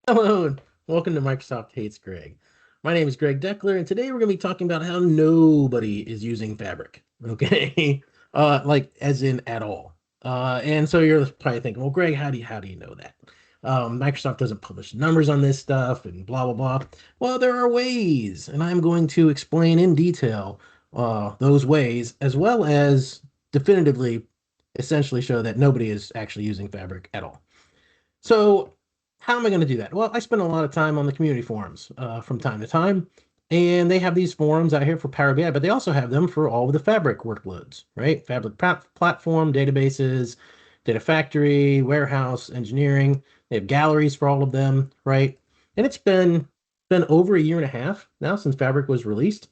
Hello, and welcome to Microsoft Hates Greg. My name is Greg Deckler, and today we're going to be talking about how nobody is using Fabric. Okay, like as in at all. And so you're probably thinking, well, Greg, how do you know that? Microsoft doesn't publish numbers on this stuff, and blah blah blah. Well, there are ways, and I'm going to explain in detail those ways, as well as definitively, essentially show that nobody is actually using Fabric at all. So, how am I going to do that? Well, I spend a lot of time on the community forums from time to time, and they have these forums out here for Power BI, but they also have them for all of the Fabric workloads, right? Fabric platform, databases, data factory, warehouse, engineering. They have galleries for all of them, right? And it's been over a year and a half now since Fabric was released,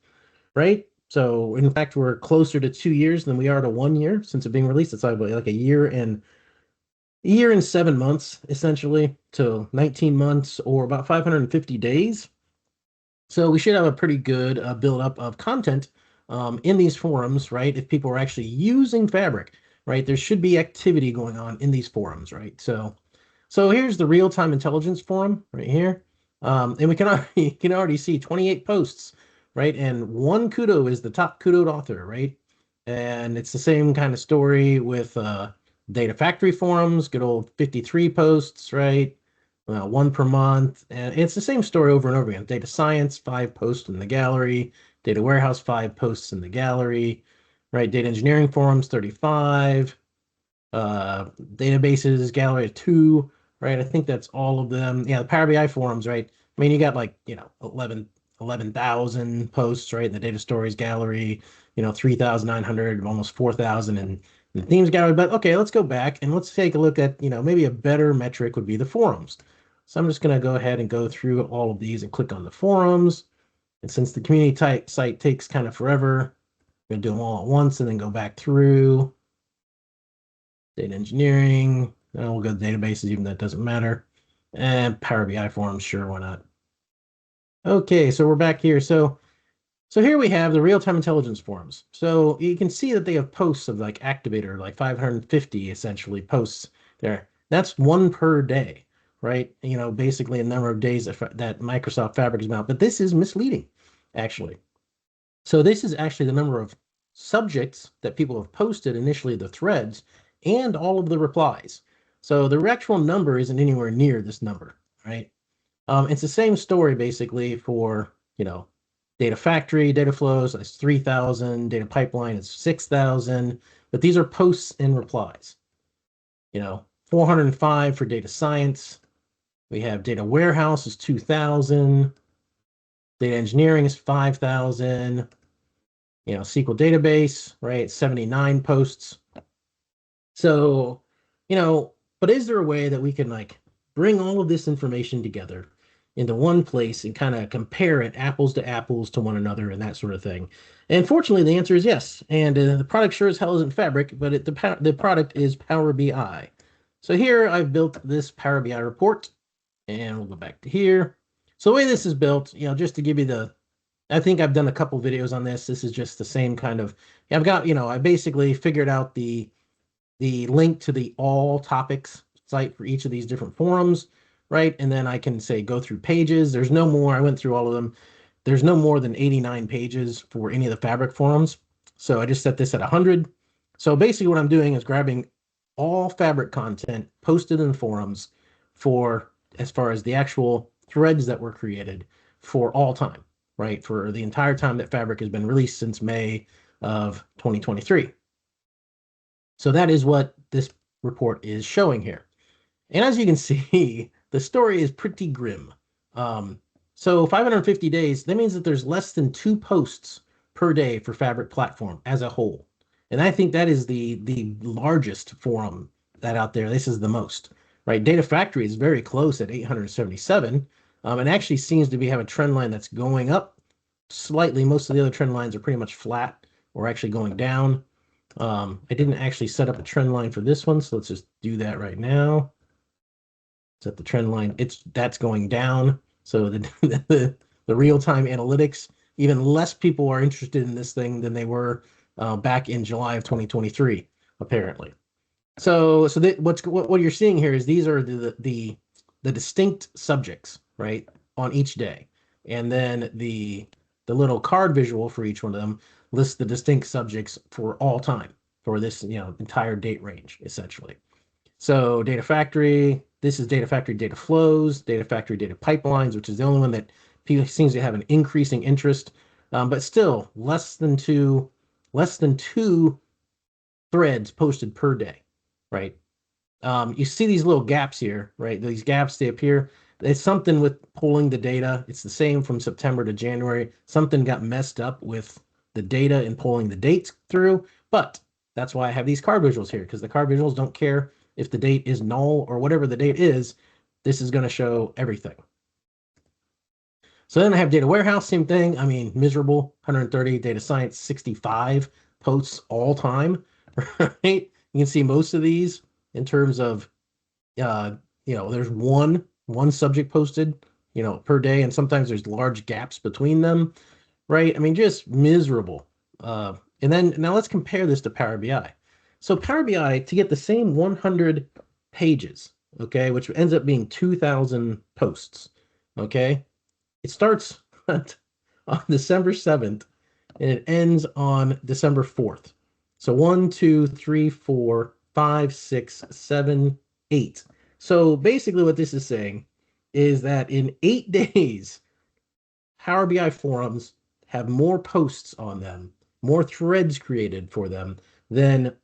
right? So in fact, we're closer to 2 years than we are to 1 year since it being released. It's like a year and 7 months, essentially, to 19 months or about 550 days. So we should have a pretty good buildup of content in these forums, right? If people are actually using Fabric, right? There should be activity going on in these forums, right? So here's the real-time intelligence forum right here. And we can already, you can already see 28 posts, right? And one kudo is the top kudoed author, right? And it's the same kind of story with Data Factory forums, good old 53 posts, right? One per month. And it's the same story over and over again. Data Science, 5 posts in the gallery. Data Warehouse, 5 posts in the gallery, right? Data Engineering forums, 35. Databases, gallery of 2, right? I think that's all of them. Yeah, the Power BI forums, right? I mean, you got like, 11,000 posts, right? In the data stories gallery, 3,900, almost 4,000 in the themes gallery. But okay, let's go back and let's take a look at, maybe a better metric would be the forums. So I'm just going to go ahead and go through all of these and click on the forums. And since the community type site takes kind of forever, I'm going to do them all at once and then go back through data engineering. We'll go to databases, even though that doesn't matter. And Power BI forums, sure, why not? Okay, so we're back here. So here we have the real-time intelligence forums. So you can see that they have posts of like Activator, like 550 essentially posts there. That's one per day, right? Basically a number of days that Microsoft Fabric is out. But this is misleading, actually. So this is actually the number of subjects that people have posted initially, the threads, and all of the replies. So the actual number isn't anywhere near this number, right? It's the same story basically for, data factory, data flows, that's 3,000, data pipeline is 6,000, but these are posts and replies. 405 for data science. We have data warehouse is 2,000. Data engineering is 5,000. SQL database, right? 79 posts. So, but is there a way that we can like bring all of this information together into one place and kind of compare it apples to apples to one another and that sort of thing? And fortunately, the answer is yes. And the product sure as hell isn't Fabric, but the product is Power BI. So here I've built this Power BI report, and we'll go back to here. So the way this is built, just to give you I think I've done a couple videos on this. This is just the same kind of, I've got, I basically figured out the link to the all topics site for each of these different forums, right? And then I can say go through pages. There's no more, I went through all of them. There's no more than 89 pages for any of the Fabric forums. So I just set this at 100. So basically what I'm doing is grabbing all Fabric content posted in forums for as far as the actual threads that were created for all time, right? For the entire time that Fabric has been released since May of 2023. So that is what this report is showing here. And as you can see, the story is pretty grim. So 550 days, that means that there's less than 2 posts per day for Fabric Platform as a whole. And I think that is the largest forum that out there. This is the most, right? Data Factory is very close at 877, and actually seems to be have a trend line that's going up slightly. Most of the other trend lines are pretty much flat or actually going down. I didn't actually set up a trend line for this one, so let's just do that right now. Set the trend line. That's going down. So the real-time analytics, even less people are interested in this thing than they were back in July of 2023, apparently. So what you're seeing here is these are the the distinct subjects, right, on each day. And then the little card visual for each one of them lists the distinct subjects for all time for this, entire date range, essentially. So data factory, this is data factory data flows, data factory data pipelines, which is the only one that seems to have an increasing interest, but still less than two threads posted per day, right? You see these little gaps here, right? These gaps, they appear. It's something with pulling the data. It's the same from September to January. Something got messed up with the data and pulling the dates through, but that's why I have these card visuals here, because the card visuals don't care if the date is null or whatever the date is. This is going to show everything. So then I have data warehouse, same thing. I mean, miserable, 130, data science, 65 posts all time, right? You can see most of these in terms of, there's one subject posted, per day, and sometimes there's large gaps between them, right? I mean, just miserable. And then now let's compare this to Power BI. So Power BI, to get the same 100 pages, okay, which ends up being 2,000 posts, okay, it starts on December 7th and it ends on December 4th. So 1, 2, 3, 4, 5, 6, 7, 8. So basically what this is saying is that in 8 days, Power BI forums have more posts on them, more threads created for them than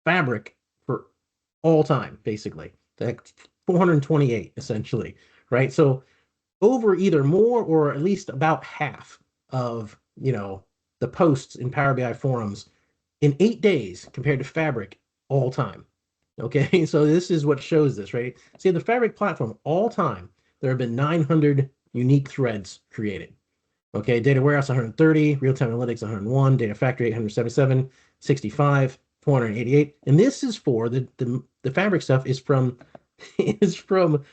Fabric for all time, basically. Like 428, essentially, right? So over either more or at least about half of, the posts in Power BI forums in 8 days compared to Fabric all time. Okay, so this is what shows this, right? See, the Fabric platform all time, there have been 900 unique threads created. Okay, data warehouse 130, real-time analytics 101, data factory 877, 65, 488, and this is for the Fabric stuff is from is from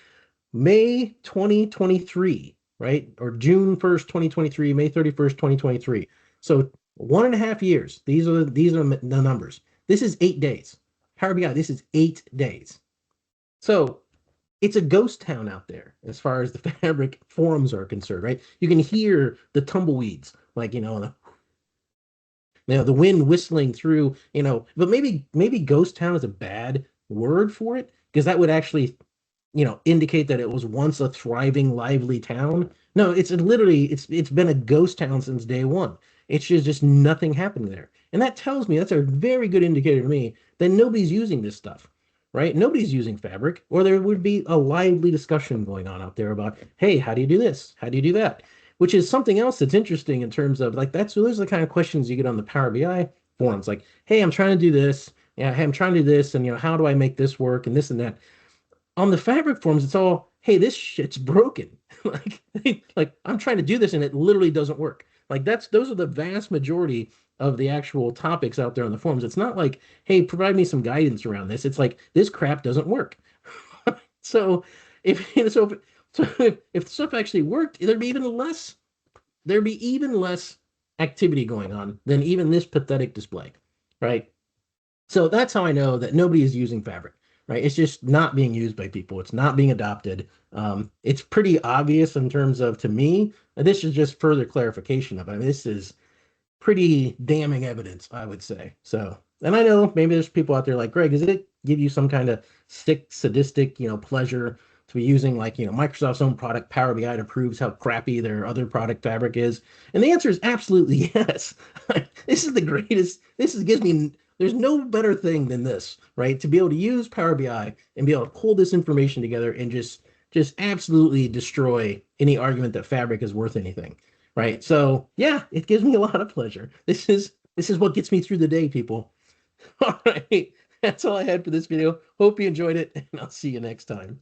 May 2023, right? Or June 1st, 2023, May 31st, 2023. So 1.5 years. These are the numbers. This is 8 days. Power BI, this is 8 days. So it's a ghost town out there as far as the Fabric forums are concerned, right? You can hear the tumbleweeds, like, the wind whistling through, but maybe ghost town is a bad word for it, because that would actually, indicate that it was once a thriving, lively town. No, it's been a ghost town since day one. It's just nothing happening there. And that tells me, that's a very good indicator to me that nobody's using this stuff, right? Nobody's using Fabric, or there would be a lively discussion going on out there about, hey, how do you do this? How do you do that? Which is something else that's interesting in terms of, like, those are the kind of questions you get on the Power BI forums. Like, hey, I'm trying to do this. Yeah, hey, I'm trying to do this, and how do I make this work, and this and that. On the Fabric forums, it's all, hey, this shit's broken. like I'm trying to do this and it literally doesn't work. Like those are the vast majority of the actual topics out there on the forums. It's not like, hey, provide me some guidance around this. It's like, this crap doesn't work. So if if stuff actually worked, there'd be even less activity going on than even this pathetic display, right? So that's how I know that nobody is using Fabric, right? It's just not being used by people. It's not being adopted. It's pretty obvious in terms of, to me, this is just further clarification of it. I mean, this is pretty damning evidence, I would say. So, and I know maybe there's people out there like, Greg, does it give you some kind of sick, sadistic, pleasure to be using, like, Microsoft's own product, Power BI, that proves how crappy their other product Fabric is? And the answer is absolutely yes. This is the greatest. Gives me, there's no better thing than this, right? To be able to use Power BI and be able to pull this information together and just absolutely destroy any argument that Fabric is worth anything, right? So yeah, it gives me a lot of pleasure. This is what gets me through the day, people. All right, that's all I had for this video. Hope you enjoyed it, and I'll see you next time.